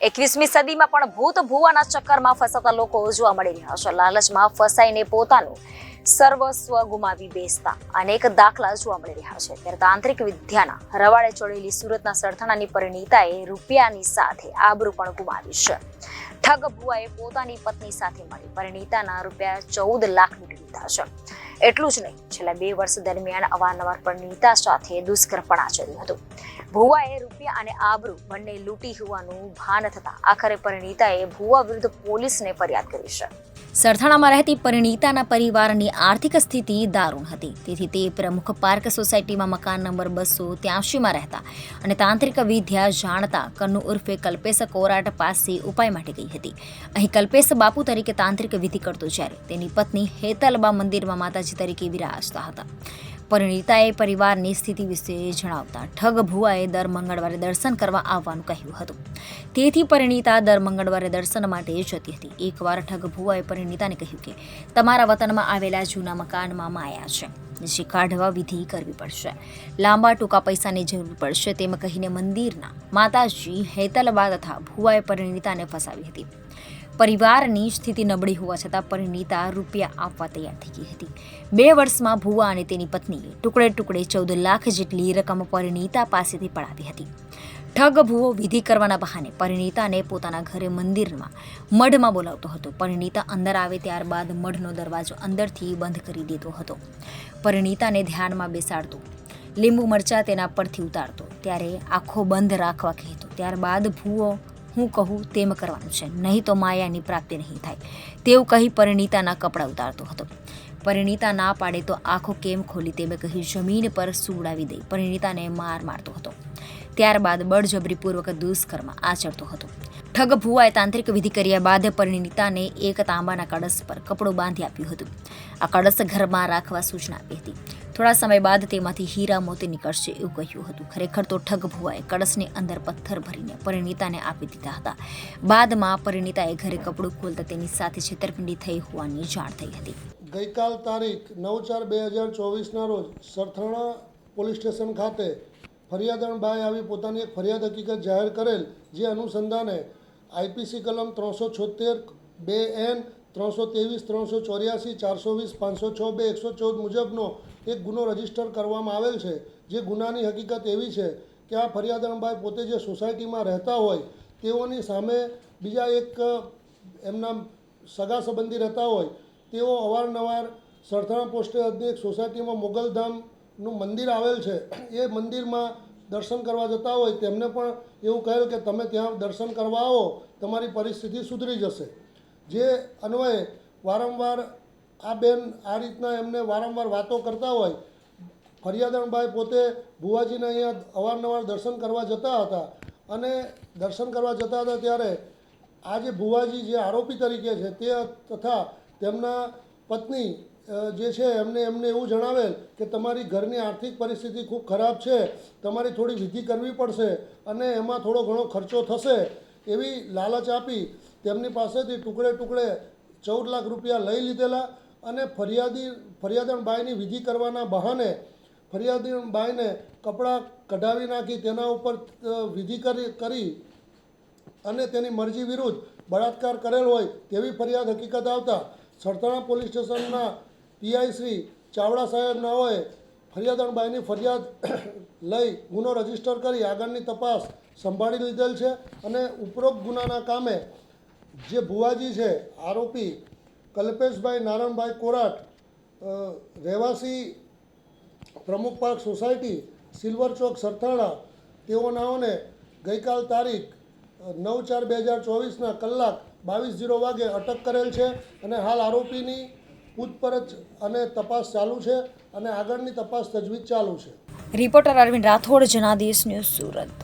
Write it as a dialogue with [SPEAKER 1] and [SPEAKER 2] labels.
[SPEAKER 1] 21મી સદીમાં પણ ભૂત ભુવાના ચક્કરમાં ફસાતા લોકો જોવા મળી રહ્યા છે. લાલચમાં ફસાઈને પોતાનું સર્વસ્વ ગુમાવી બેસતા અનેક દાખલા જોવા મળી રહ્યા છે. ત્યારે તાંત્રિક વિદ્યાના રવાડે ચડેલી સુરતના સરથાણાની પરિણીતાએ રૂપિયાની સાથે આબરૂ પણ ગુમાવી છે. ઠગ ભુવાએ પોતાની પત્ની સાથે મળી પરિણીતાના રૂપિયા 14 લાખ લૂંટી લીધા છે. એટલું જ નહીં, છેલ્લા 2 વર્ષ દરમિયાન અવારનવાર પરિણીતા સાથે દુષ્કર્મ પણ આચર્યું હતું. ભુવાએ રૂપિયા અને આબરૂ બંને લૂંટી હોવાનું ભાન થતા આખરે પરિણીતાએ ભુવા વિરુદ્ધ પોલીસને ફરિયાદ કરી છે. સરથાણામાં રહેતી પરિણીતાના પરિવારની આર્થિક સ્થિતિ દારૂણ હતી. તેથી તે પ્રમુખ પાર્ક સોસાયટીમાં મકાન નંબર 283માં રહેતા અને તાંત્રિક વિદ્યા જાણતા કન્નુ ઉર્ફે કલ્પેશ કોરાટ પાસે ઉપાય માટે ગઈ હતી. અહીં કલ્પેશ બાપુ તરીકે તાંત્રિક વિધિ કરતો, જ્યારે તેની પત્ની હેતલબા મંદિરમાં માતાજી તરીકે વિરાજતા હતા. પરિણીતાએ પરિવારની સ્થિતિ વિશે જણાવતા ઠગ ભુવાએ દર મંગળવારે દર્શન કરવા આવવાનું કહ્યું હતું. તેથી પરિણીતા દર મંગળવારે દર્શન માટે જતી હતી. એકવાર ઠગ ભુવાએ પરિણીતાને કહ્યું કે તમારા વતનમાં આવેલા જૂના મકાનમાં માયા છે, જે કાઢવા વિધિ કરવી પડશે, લાંબા ટૂંકા પૈસાની જરૂર પડશે તેમ કહીને મંદિરના માતાજી હેતલબા તથા ભુવાએ પરિણીતાને ફસાવી હતી. પરિવારની સ્થિતિ નબળી હોવા છતાં પરિણીતા રૂપિયા આપવા તૈયાર થઈ ગઈ હતી. 2 વર્ષમાં ભુવા અને તેની પત્નીએ ટુકડે ટુકડે 14 લાખ જેટલી રકમ પરિણીતા પાસેથી પડાવી હતી. ઠગ ભુવો વિધિ કરવાના બહાને પરિણીતાને પોતાના ઘરે મંદિરમાં મઢમાં બોલાવતો હતો. પરિણીતા અંદર આવે ત્યારબાદ મઢનો દરવાજો અંદરથી બંધ કરી દેતો હતો. પરિણીતાને ધ્યાનમાં બેસાડતો, લીંબુ મરચા તેના પરથી ઉતારતો, ત્યારે આંખો બંધ રાખવા કહેતો. ત્યારબાદ ભુવો હું કહું તેમ કરવાનું છે, નહીં તો માયાની પ્રાપ્તિ નહીં થાય તેવું કહી પરિણીતાના કપડાં ઉતારતો હતો. પરિણીતા ના પાડે તો આંખો કેમ ખોલી તેમ કહી જમીન પર સુવડાવી દઈ પરિણીતાને માર મારતો હતો. ત્યારબાદ બળજબરીપૂર્વક દુષ્કર્મ આચરતો હતો. ઠગ ભુવાએ તાંત્રિક વિધિ કર્યા બાદ પરિણીતાને એક તાંબાના કળશ પર કપડું બાંધી આપ્યું હતું. આ કળશ ઘરમાં રાખવા સૂચના આપી હતી. થોડા સમય બાદ તેમાંથી હીરા મોતી નીકળશે એવું કહ્યું હતું. ખરેખર તો ઠગ ભુવાએ કળશની અંદર પથ્થર ભરીને પરિણીતાને આપી દીધા હતા. બાદમાં પરિણીતાએ ઘરે કપડું ખોલતા તેની સાથે છેતરપિંડી થઈ હોવાની જાણ થઈ હતી.
[SPEAKER 2] ગઈકાલ તારીખ 9/4/2024ના રોજ સરથાણા પોલીસ સ્ટેશન ખાતે ફરિયાદણબાઈ આવી પોતાની એક ફરિયાદ હકીકત જાહેર કરેલ, જે અનુસંધાને આઈપીસી કલમ 376 2N 323 384 420 506 2 114 મુજબનો એક ગુનો રજીસ્ટર કરવામાં આવેલ છે. જે ગુનાની હકીકત એવી છે કે આ ફરિયાદણબાઈ પોતે જે સોસાયટીમાં રહેતા હોય તેઓની સામે બીજા એક એમના સગા સંબંધી રહેતા હોય તેઓ અવારનવાર સરથાણા પોસ્ટે એક સોસાયટીમાં મોગલધામનું મંદિર આવેલ છે, એ મંદિરમાં દર્શન કરવા જતા હોય તેમને પણ એવું કહેલ કે તમે ત્યાં દર્શન કરવા આવો, તમારી પરિસ્થિતિ સુધરી જશે. જે અન્વયે વારંવાર આ બેન આ રીતના એમને વારંવાર વાતો કરતા હોય. ફરિયાદણબાઈ પોતે ભુવાજીને અહીંયા અવારનવાર દર્શન કરવા જતા હતા અને દર્શન કરવા જતા હતા ત્યારે આ જે ભુવાજી જે આરોપી તરીકે છે તે તથા તેમના પત્ની જે છે એમને એવું જણાવેલ કે તમારી ઘરની આર્થિક પરિસ્થિતિ ખૂબ ખરાબ છે, તમારી થોડી વિધિ કરવી પડશે અને એમાં થોડો ઘણો ખર્ચો થશે એવી લાલચ આપી તેમની પાસેથી ટુકડે ટુકડે 14 લાખ રૂપિયા લઈ લીધેલા અને ફરિયાદણબાઈની વિધિ કરવાના બહાને ફરિયાદણબાઈને કપડાં કઢાવી નાખી તેના ઉપર વિધિ કરી અને તેની મરજી વિરુદ્ધ બળાત્કાર કરેલ હોય તેવી ફરિયાદ હકીકત આવતા સરથાણા પોલીસ સ્ટેશનના પીઆઈ શ્રી ચાવડા સાહેબ નાઓએ ફરિયાદણબાઈની ફરિયાદ લઈ ગુનો રજીસ્ટર કરી આગળની તપાસ સંભાળી લીધેલ છે. અને ઉપરોક્ત ગુનાના કામે જે ભુવાજી છે આરોપી કલ્પેશભાઈ નારણભાઈ કોરાટ, રહેવાસી પ્રમુખ પાર્ક સોસાયટી, સિલ્વર ચોક, સરથાણા, તેઓનાઓને ગઈકાલ તારીખ 9/4/2024ના કલાક 22:00 વાગે અટક કરેલ છે અને હાલ આરોપીની પૂછપરછ અને તપાસ ચાલુ છે અને આગળની તપાસ તજવીજ ચાલુ છે.
[SPEAKER 1] Reporter Arvind Rathod, Janadesh news, Surat.